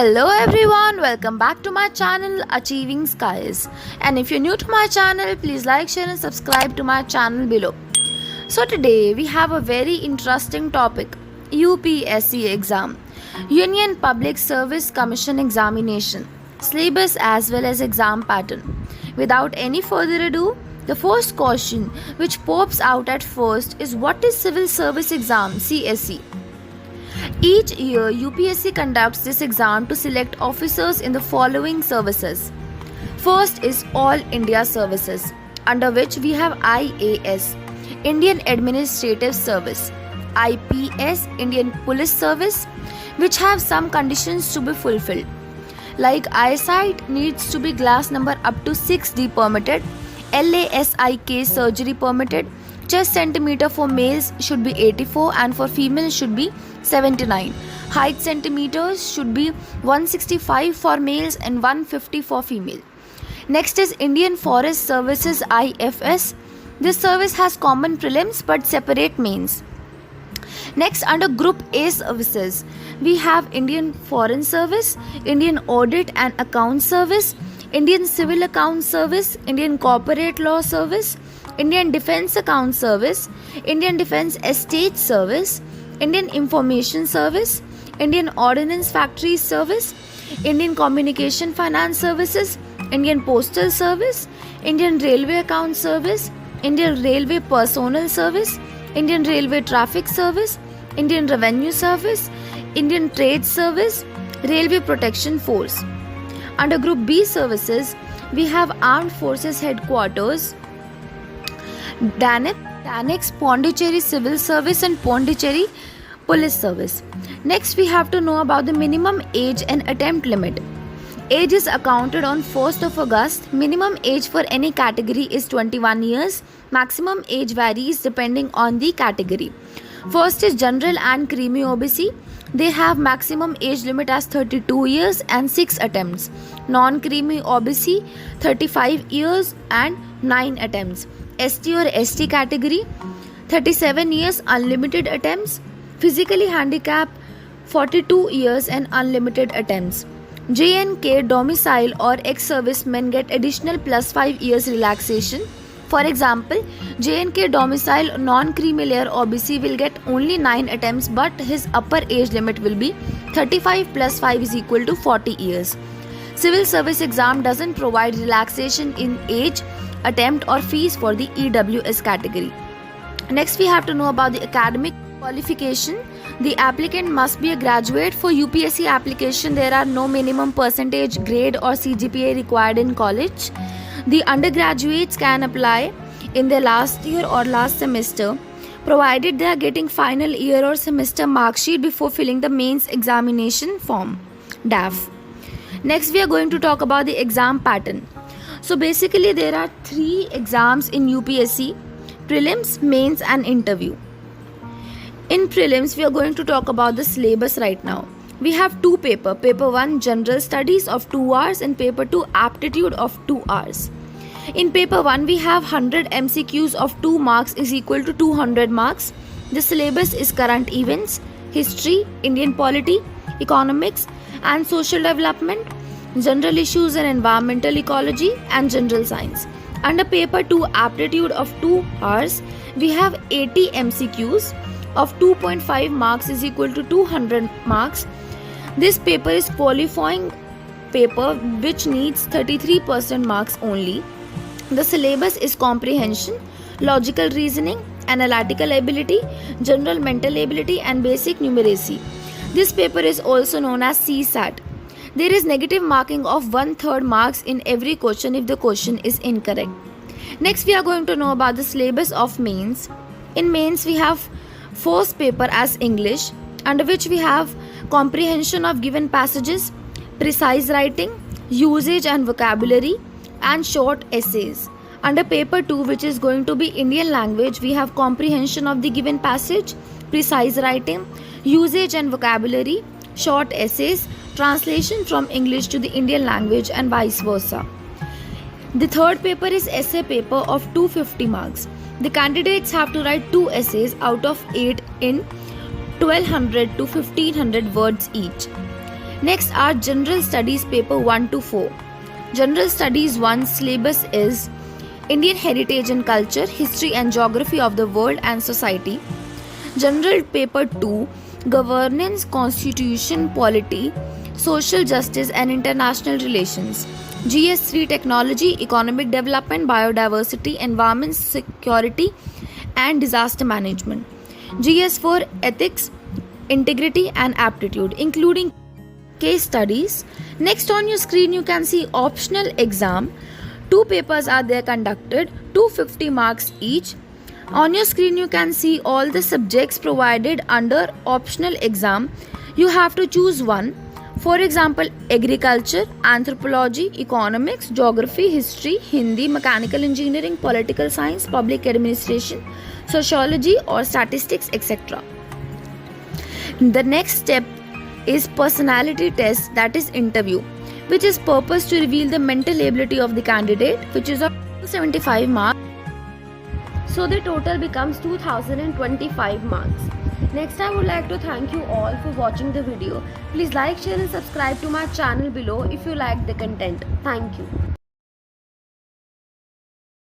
Hello everyone, welcome back to my channel Achieving Skies. And if you're new to my channel, please like, share and subscribe to my channel below. So today we have a very interesting topic, UPSC exam, Union Public Service Commission examination, syllabus as well as exam pattern. Without any further ado, the first question which pops out at first is, what is Civil Service Exam CSE? Each year, UPSC conducts this exam to select officers in the following services. First is All India Services, under which we have IAS, Indian Administrative Service, IPS, Indian Police Service, which have some conditions to be fulfilled. Like eyesight needs to be glass number up to 6D permitted, LASIK surgery permitted, chest centimeter for males should be 84 and for females should be 79. Height centimeters should be 165 for males and 150 for female. Next is Indian Forest Services IFS. This service has common prelims but separate mains. Next, under Group A services, we have Indian Foreign Service, Indian Audit and Account Service, Indian Civil Account Service, Indian Corporate Law Service, Indian Defence Account Service, Indian Defence Estate Service, Indian Information Service, Indian Ordnance Factories Service, Indian Communication Finance Services, Indian Postal Service, Indian Railway Account Service, Indian Railway Personnel Service, Indian Railway Traffic Service, Indian Revenue Service, Indian Trade Service, Railway Protection Force. Under Group B services, we have Armed Forces Headquarters, Danex, Pondicherry Civil Service and Pondicherry Police Service. Next, we have to know about the minimum age and attempt limit. Age is accounted on 1st of August. Minimum age for any category is 21 years. Maximum age varies depending on the category. First is General and Creamy OBC. They have maximum age limit as 32 years and 6 attempts. Non-Creamy OBC 35 years and 9 attempts. ST or ST category 37 years, unlimited attempts. Physically handicapped 42 years and unlimited attempts. JNK domicile or ex-servicemen get additional plus 5 years relaxation. For example, JNK domicile non-creamy layer OBC will get only 9 attempts, but his upper age limit will be 35 plus 5 is equal to 40 years. Civil service exam doesn't provide relaxation in age, attempt or fees for the EWS category. Next, we have to know about the academic qualification. The applicant must be a graduate. For UPSC application, there are no minimum percentage, grade or CGPA required in college. The undergraduates can apply in their last year or last semester, provided they are getting final year or semester mark sheet before filling the mains examination form, DAF. Next, we are going to talk about the exam pattern. So basically, there are 3 exams in UPSC: prelims, mains and interview. In prelims, we are going to talk about the syllabus right now. We have 2 papers. Paper 1, General Studies of 2 hours and Paper 2, Aptitude of 2 hours. In Paper 1, we have 100 MCQs of 2 marks is equal to 200 marks. The syllabus is current events, history, Indian polity, economics and social development, general issues and environmental ecology and general science. Under Paper 2, Aptitude of 2 hours, we have 80 MCQs of 2.5 marks is equal to 200 marks. This paper is qualifying paper which needs 33% marks only. The syllabus is comprehension, logical reasoning, analytical ability, general mental ability and basic numeracy. This paper is also known as CSAT. There is negative marking of 1/3 marks in every question if the question is incorrect. Next, we are going to know about the syllabus of mains. In mains, we have first paper as English, under which we have comprehension of given passages, precise writing, usage and vocabulary, and short essays. Under Paper 2, which is going to be Indian language, we have comprehension of the given passage, precise writing, usage and vocabulary, short essays, translation from English to the Indian language and vice versa. The third paper is essay paper of 250 marks. The candidates have to write 2 essays out of 8 in 1200 to 1500 words each. Next are General Studies paper 1 to 4. General Studies 1 syllabus is Indian Heritage and Culture, History and Geography of the World and Society. General paper 2 Governance, Constitution, Polity, Social Justice and International Relations. GS3 Technology, Economic Development, Biodiversity, Environment, Security and Disaster Management. GS4 Ethics, Integrity and Aptitude, including case studies. Next on your screen you can see optional exam. 2 papers are there conducted, 250 marks each. On your screen you can see all the subjects provided under optional exam. You have to choose one. For example, agriculture, anthropology, economics, geography, history, Hindi, mechanical engineering, political science, public administration, sociology or statistics, etc. The next step is personality test, that is interview, which is purpose to reveal the mental ability of the candidate, which is of 75 marks. So the total becomes 2025 marks. Next, I would like to thank you all for watching the video. Please like, share and subscribe to my channel below if you like the content. Thank you.